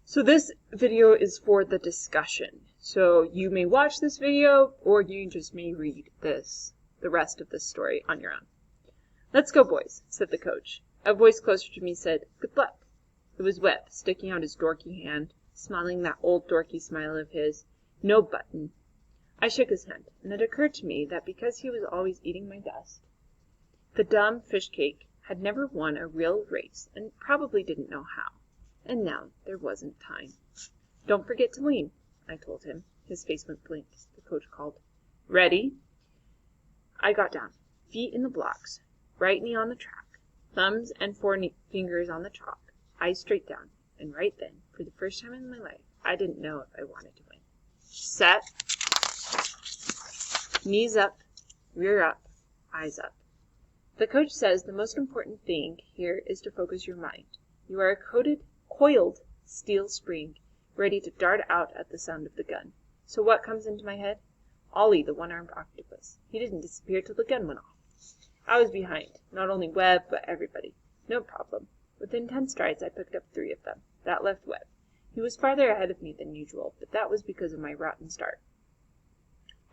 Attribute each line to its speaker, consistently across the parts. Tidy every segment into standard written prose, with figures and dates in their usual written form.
Speaker 1: So this video is for the discussion. So you may watch this video or you just may read the rest of this story on your own. "Let's go, boys," said the coach. A voice closer to me said, "Good luck." It was Webb, sticking out his dorky hand, smiling that old dorky smile of his. No button. I shook his hand, and it occurred to me that because he was always eating my dust, the dumb fish cake had never won a real race and probably didn't know how. And now there wasn't time. "Don't forget to lean," I told him. His face went blank. The coach called, "Ready?" I got down, feet in the blocks, right knee on the track, thumbs and fingers on the chalk, eyes straight down, and right then, for the first time in my life, I didn't know if I wanted to win. Set. Knees up, rear up, eyes up. The coach says the most important thing here is to focus your mind. You are a coiled steel spring, ready to dart out at the sound of the gun. So what comes into my head? Ollie, the one-armed octopus. He didn't disappear till the gun went off. I was behind, not only Webb, but everybody. No problem. Within 10 strides, I picked up 3 of them. That left Webb. He was farther ahead of me than usual, but that was because of my rotten start.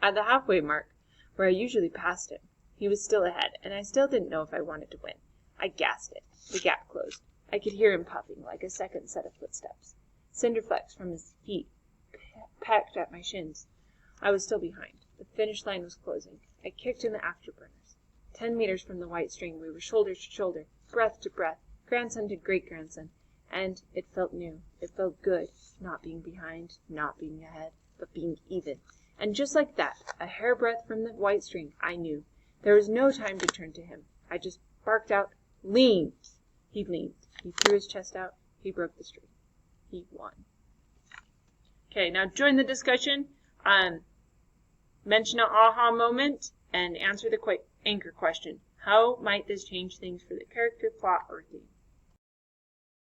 Speaker 1: At the halfway mark, where I usually passed him, he was still ahead, and I still didn't know if I wanted to win. I gasped it. The gap closed. I could hear him puffing like a second set of footsteps. Cinder flecks from his feet pecked at my shins. I was still behind. The finish line was closing. I kicked in the afterburners. 10 meters from the white string, we were shoulder to shoulder, breath to breath, grandson to great-grandson, and it felt new. It felt good, not being behind, not being ahead, but being even. And just like that, a hairbreadth from the white string, I knew. There was no time to turn to him. I just barked out, "Lean!" He leaned. He threw his chest out. He broke the string. He won. Okay, now join the discussion. Mention an aha moment and answer the anchor question. How might this change things for the character, plot, or theme?